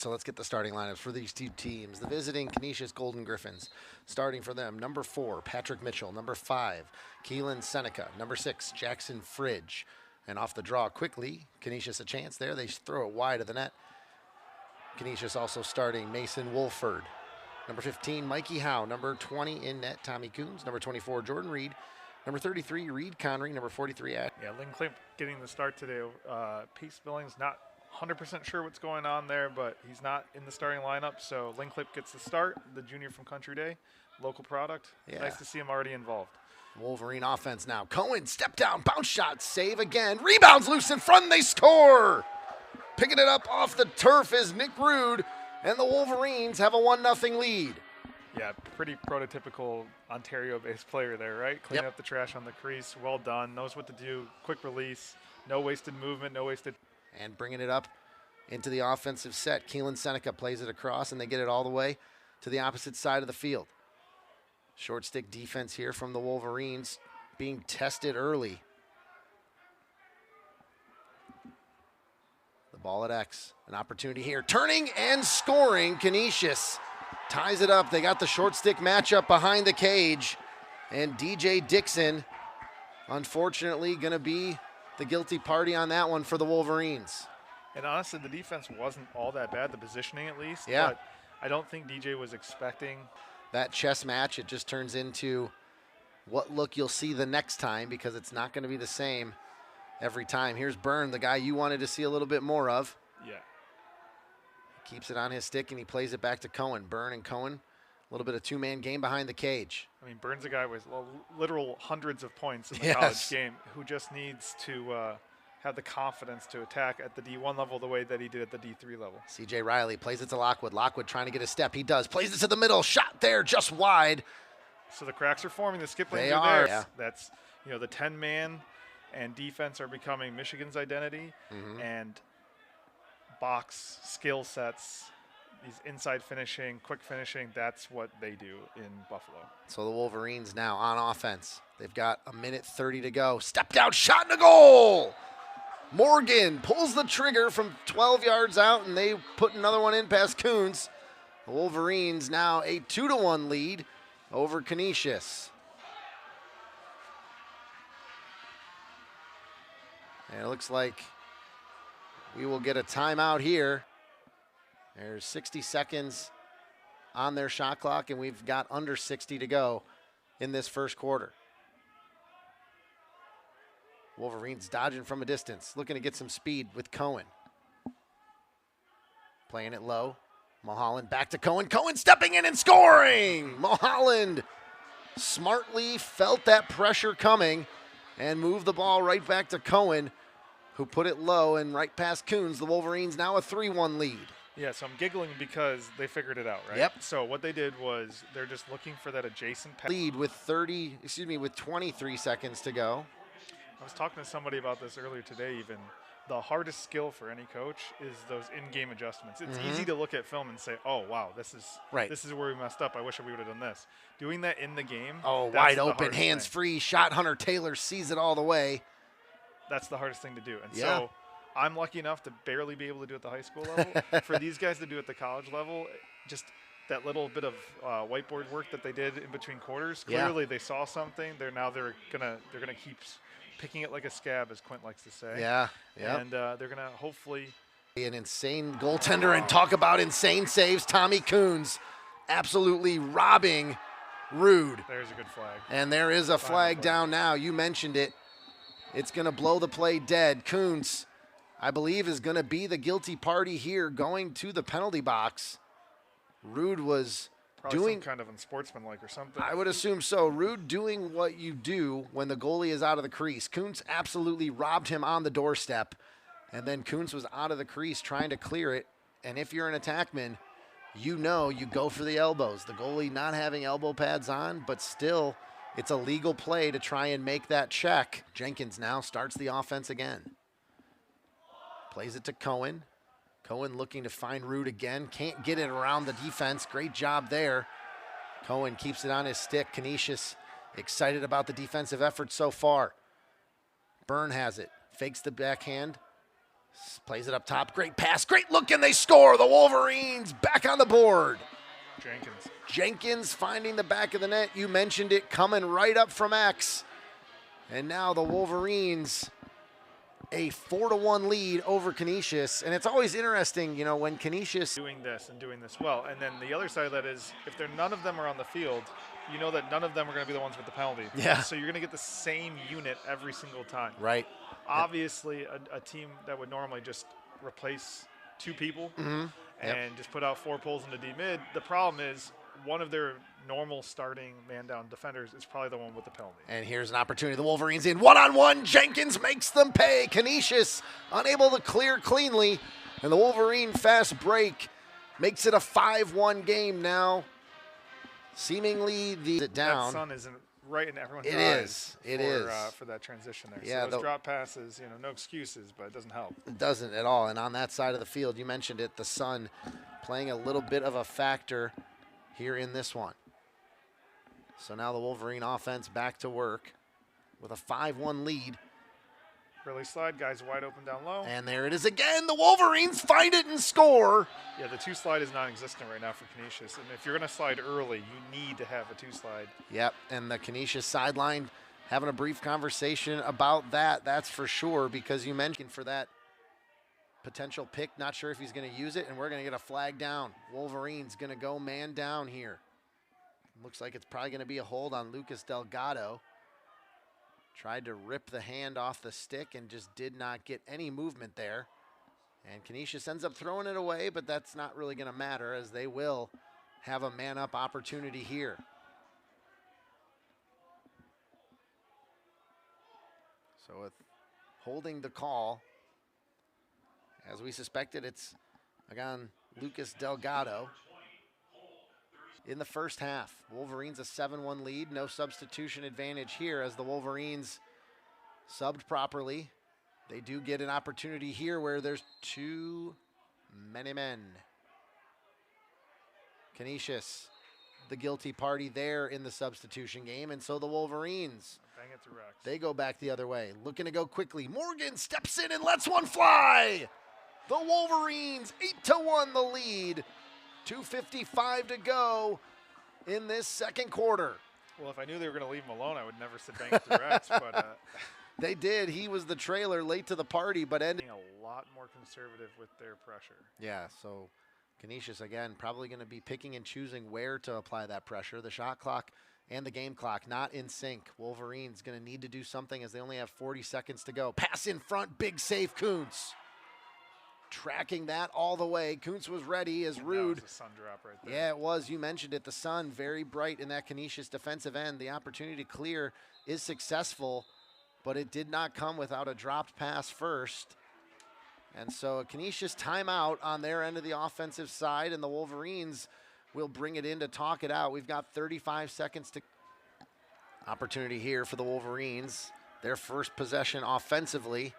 So let's get the starting lineups for these two teams. The visiting Canisius Golden Griffins. Starting for them, number 4, Patrick Mitchell. Number 5, Keelan Seneca. Number 6, Jackson Fridge. And off the draw quickly, Canisius a chance there. They throw it wide of the net. Canisius also starting Mason Wolford. Number 15, Mikey Howe. Number 20 in net, Tommy Coons. Number 24, Jordan Reed. Number 33, Reed Connery. Number 43, Yeah, Lincoln getting the start today. Pete Spilling's not 100% sure what's going on there, but he's not in the starting lineup. So Linclip gets the start, the junior from Country Day, local product. Yeah. Nice to see him already involved. Wolverine offense now. Cohen, step down, bounce shot, save again. Rebounds loose in front, and they score. Picking it up off the turf is Nick Rude, and the Wolverines have a 1-0 lead. Yeah, pretty prototypical Ontario-based player there, right? Cleaning up the trash on the crease. Well done. Knows what to do. Quick release. No wasted movement. No wasted. And bringing it up into the offensive set. Keelan Seneca plays it across, and they get it all the way to the opposite side of the field. Short stick defense here from the Wolverines being tested early. The ball at X. An opportunity here. Turning and scoring. Canisius ties it up. They got the short stick matchup behind the cage. And DJ Dixon, unfortunately, going to be the guilty party on that one for the Wolverines. And honestly, the defense wasn't all that bad, the positioning at least. Yeah. But I don't think DJ was expecting that chess match. It just turns into what look you'll see the next time, because it's not going to be the same every time. Here's Byrne, the guy you wanted to see a little bit more of. Yeah. Keeps it on his stick, and he plays it back to Cohen. Byrne and Cohen, a little bit of two-man game behind the cage. I mean, Byrne's a guy with literal hundreds of points in the college game who just needs to have the confidence to attack at the D1 level the way that he did at the D3 level. C.J. Riley plays it to Lockwood. Lockwood trying to get a step. He does. Plays it to the middle. Shot there, just wide. So the cracks are forming. The skip lanes They are there. Yeah. That's, the 10-man and defense are becoming Michigan's identity. And box skill sets, these inside finishing, quick finishing, that's what they do in Buffalo. So the Wolverines now on offense. They've got 1:30 to go. Stepped out, shot and a goal. Morgan pulls the trigger from 12 yards out, and they put another one in past Coons. The Wolverines now a 2-1 lead over Canisius. And it looks like we will get a timeout here. There's 60 seconds on their shot clock, and we've got under 60 to go in this first quarter. Wolverines dodging from a distance, looking to get some speed with Cohen. Playing it low. Mulholland back to Cohen. Cohen stepping in and scoring! Mulholland smartly felt that pressure coming and moved the ball right back to Cohen, who put it low and right past Coons. The Wolverines now a 3-1 lead. Yeah, so I'm giggling because they figured it out, right? Yep. So what they did was they're just looking for that adjacent pass. Lead with 23 seconds to go. I was talking to somebody about this earlier today even. The hardest skill for any coach is those in-game adjustments. It's easy to look at film and say, oh, wow, this is where we messed up. I wish we would have done this. Doing that in the game. Oh, wide open, hands-free, shot. Hunter Taylor sees it all the way. That's the hardest thing to do. And so I'm lucky enough to barely be able to do it at the high school level. For these guys to do it at the college level, just that little bit of whiteboard work that they did in between quarters, clearly they saw something. They're gonna keep picking it like a scab, as Quint likes to say. Yeah. And they're going to hopefully. An insane goaltender, and talk about insane saves. Tommy Coons absolutely robbing Rude. There's a good flag. And there is a flag down now. You mentioned it. It's going to blow the play dead. Coons, I believe, is going to be the guilty party here, going to the penalty box. Rude was probably doing some kind of unsportsmanlike or something. I would assume so. Rude doing what you do when the goalie is out of the crease. Coons absolutely robbed him on the doorstep, and then Coons was out of the crease trying to clear it. And if you're an attackman, you go for the elbows. The goalie not having elbow pads on, but still it's a legal play to try and make that check. Jenkins now starts the offense again. Plays it to Cohen. Cohen looking to find Rude again. Can't get it around the defense. Great job there. Cohen keeps it on his stick. Canisius excited about the defensive effort so far. Byrne has it. Fakes the backhand. Plays it up top. Great pass. Great look, and they score. The Wolverines back on the board. Jenkins finding the back of the net. You mentioned it, coming right up from X. And now the Wolverines, a 4-1 lead over Canisius. And it's always interesting, you know, when Canisius doing this well. And then the other side of that is if none of them are on the field, you know that none of them are going to be the ones with the penalty. Yeah. So you're going to get the same unit every single time. Right. Obviously, a team that would normally just replace 2 people and just put out 4 pulls into D-mid, the problem is one of their normal starting man-down defenders is probably the one with the penalty. And here's an opportunity. The Wolverines in one-on-one. Jenkins makes them pay. Canisius unable to clear cleanly. And the Wolverine fast break makes it a 5-1 game now. Seemingly down. That sun isn't right in everyone's eyes. It is. For that transition there. Yeah, so those drop passes, you know, no excuses, but it doesn't help. It doesn't at all. And on that side of the field, you mentioned it, the sun playing a little bit of a factor here in this one. So now the Wolverine offense back to work with a 5-1 lead. Really slide, guys wide open down low. And there it is again. The Wolverines find it and score. Yeah, the 2 slide is non-existent right now for Canisius. And if you're going to slide early, you need to have a 2 slide. Yep, and the Canisius sideline having a brief conversation about that, that's for sure, because you mentioned for that potential pick, not sure if he's going to use it, and we're going to get a flag down. Wolverines going to go man down here. Looks like it's probably going to be a hold on Lucas Delgado. Tried to rip the hand off the stick and just did not get any movement there. And Canisius ends up throwing it away, but that's not really going to matter as they will have a man-up opportunity here. So with holding the call, as we suspected, it's again Lucas Delgado. In the first half, Wolverines a 7-1 lead. No substitution advantage here as the Wolverines subbed properly. They do get an opportunity here where there's too many men. Canisius, the guilty party there in the substitution game, and so the Wolverines, bang it through X. They go back the other way, looking to go quickly. Morgan steps in and lets one fly. The Wolverines 8-1 the lead. 2:55 to go in this second quarter. Well, if I knew they were going to leave him alone, I would never sit bang it through X, but they did. He was the trailer late to the party, but ended a lot more conservative with their pressure. Yeah, so Canisius, again, probably going to be picking and choosing where to apply that pressure. The shot clock and the game clock not in sync. Wolverines going to need to do something as they only have 40 seconds to go. Pass in front, big save, Kuntz. Tracking that all the way. Kuntz was ready as Rude. That was a sun drop right there. Yeah, it was. You mentioned it. The sun very bright in that Canisius defensive end. The opportunity to clear is successful, but it did not come without a dropped pass first. And so a Canisius timeout on their end of the offensive side, and the Wolverines will bring it in to talk it out. We've got 35 seconds to opportunity here for the Wolverines. Their first possession offensively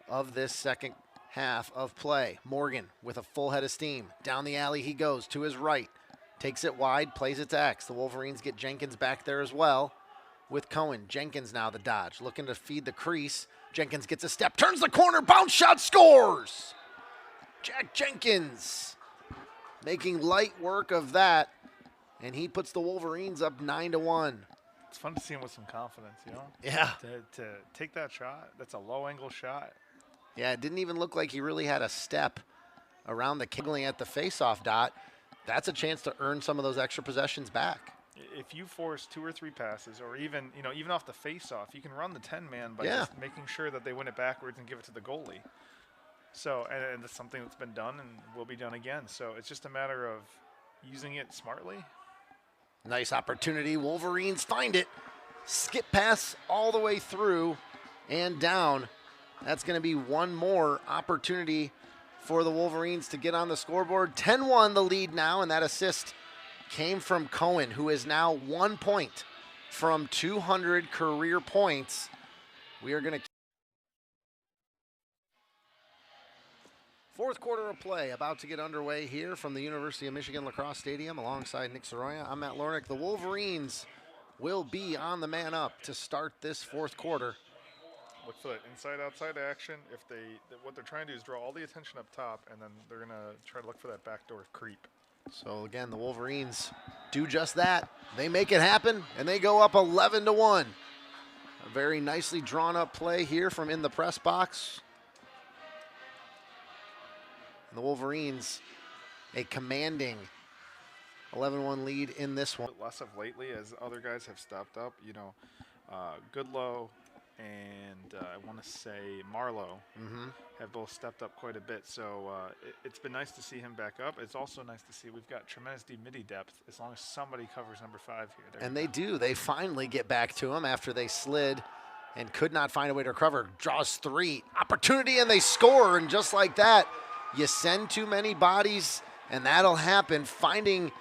of this second half of play. Morgan with a full head of steam. Down the alley he goes to his right. Takes it wide, plays it to X. The Wolverines get Jenkins back there as well with Cohen. Jenkins now the dodge, looking to feed the crease. Jenkins gets a step, turns the corner, bounce shot, scores! Jack Jenkins making light work of that, and he puts the Wolverines up 9-1. It's fun to see him with some confidence, you know? Yeah. To take that shot, that's a low-angle shot. Yeah, it didn't even look like he really had a step around the kegling at the face-off dot. That's a chance to earn some of those extra possessions back. If you force 2 or 3 passes, or even off the face-off, you can run the 10-man by just making sure that they win it backwards and give it to the goalie. So, and it's something that's been done and will be done again. So it's just a matter of using it smartly. Nice opportunity. Wolverines find it. Skip pass all the way through and down. That's going to be one more opportunity for the Wolverines to get on the scoreboard. 10-1 the lead now, and that assist came from Cohen, who is now 1 point from 200 career points. We are going to fourth quarter of play about to get underway here from the University of Michigan Lacrosse Stadium alongside Nick Soroya. I'm Matt Lornick. The Wolverines will be on the man up to start this fourth quarter. Look for that inside-outside action. What they're trying to do is draw all the attention up top, and then they're going to try to look for that backdoor creep. So again, the Wolverines do just that. They make it happen, and they go up 11-1. A very nicely drawn up play here from in the press box. And the Wolverines, a commanding 11-1 lead in this one. Less of lately as other guys have stepped up. Goodlow and I want to say Marlowe have both stepped up quite a bit. So it's been nice to see him back up. It's also nice to see we've got tremendous midi depth as long as somebody covers number 5 here. And they do. They finally get back to him after they slid and could not find a way to recover. Draws 3. Opportunity, and they score. And just like that, you send too many bodies, and that'll happen. Finding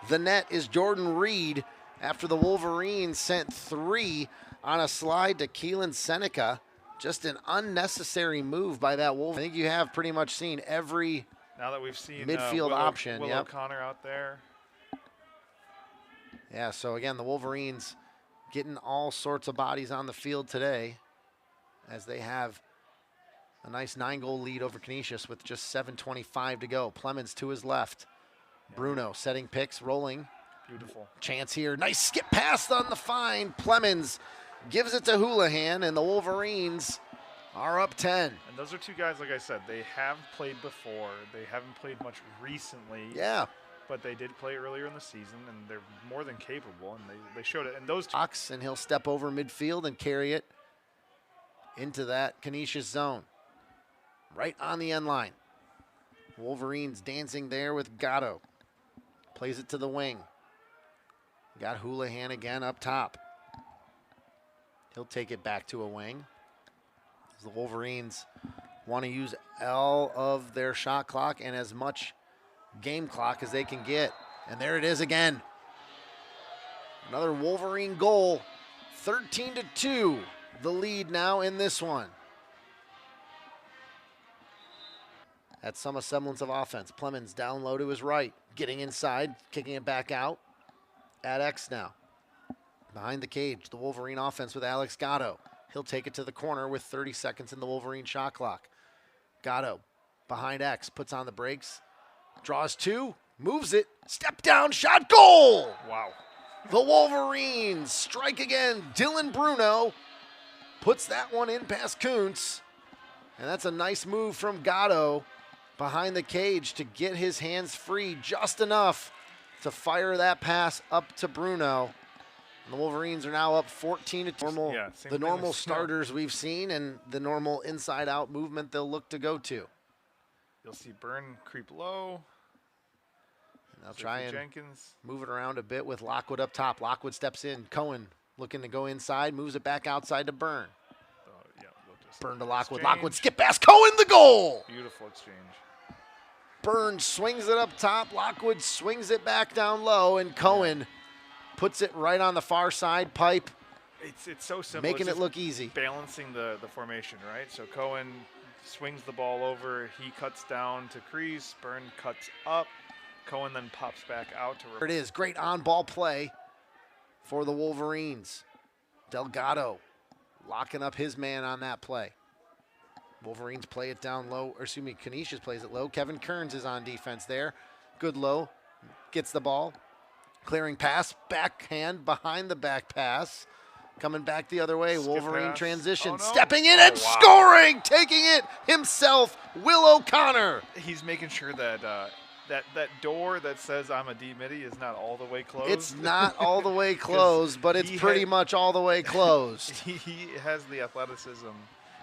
the net is Jordan Reed after the Wolverines sent 3 on a slide to Keelan Seneca. Just an unnecessary move by that Wolf. I think you have pretty much seen every now that we've seen midfield option. Will Connor out there. Yeah, so again, the Wolverines getting all sorts of bodies on the field today as they have a nice 9-goal lead over Canisius with just 7:25 to go. Plemons to his left. Bruno setting picks, rolling. Beautiful. Chance here. Nice skip pass on the find. Plemons gives it to Houlihan, and the Wolverines are up 10. And those are 2 guys, like I said, they have played before. They haven't played much recently. Yeah. But they did play earlier in the season, and they're more than capable, and they showed it. And those box, and he'll step over midfield and carry it into that Canisius zone. Right on the end line. Wolverines dancing there with Gatto. Plays it to the wing. Got Houlihan again up top. He'll take it back to a wing. As the Wolverines want to use all of their shot clock and as much game clock as they can get. And there it is again. Another Wolverine goal. 13-2, the lead now in this one. At some semblance of offense. Plemons down low to his right. Getting inside, kicking it back out. At X now. Behind the cage, the Wolverine offense with Alex Gatto. He'll take it to the corner with 30 seconds in the Wolverine shot clock. Gatto behind X, puts on the brakes. Draws 2, moves it, step down, shot, goal! Wow. The Wolverines strike again. Dylan Bruno puts that one in past Kuntz. And that's a nice move from Gatto behind the cage to get his hands free just enough to fire that pass up to Bruno. And the Wolverines are now up 14-2. The normal starters we've seen and the normal inside-out movement they'll look to go to. You'll see Byrne creep low. And they'll try and move it around a bit with Lockwood up top. Lockwood steps in. Cohen looking to go inside, moves it back outside to Byrne. Byrne to Lockwood. Exchange. Lockwood skip pass. Cohen the goal. Beautiful exchange. Byrne swings it up top. Lockwood swings it back down low, and Cohen puts it right on the far side pipe. It's so simple. Making it look easy. Balancing the formation, right? So Cohen swings the ball over. He cuts down to crease. Byrne cuts up. Cohen then pops back out to. There it is. Great on-ball play for the Wolverines. Delgado locking up his man on that play. Wolverines play it down low, or excuse me, Canisius plays it low. Kevin Kearns is on defense there. Goodlow gets the ball. Clearing pass, backhand behind the back pass. Coming back the other way, Wolverine pass. transition. Oh, no. Stepping in and scoring, taking it himself, Will O'Connor. He's making sure that that door that says I'm a D-midi is not all the way closed. It's not all the way closed, but it's pretty much all the way closed. He has the athleticism.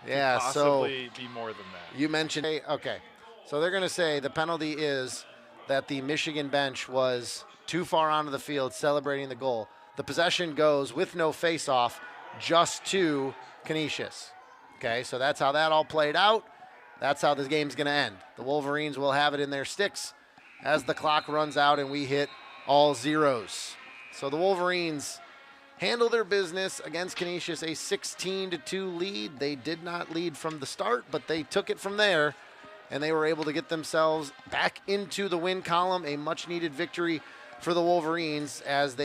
Yeah, possibly be more than that. You mentioned, okay, so they're going to say the penalty is that the Michigan bench was too far onto the field celebrating the goal. The possession goes with no face-off just to Canisius. Okay, so that's how that all played out. That's how this game's going to end. The Wolverines will have it in their sticks as the clock runs out and we hit all zeros. So the Wolverines handle their business against Canisius, a 16-2 lead. They did not lead from the start, but they took it from there, and they were able to get themselves back into the win column, a much-needed victory for the Wolverines as they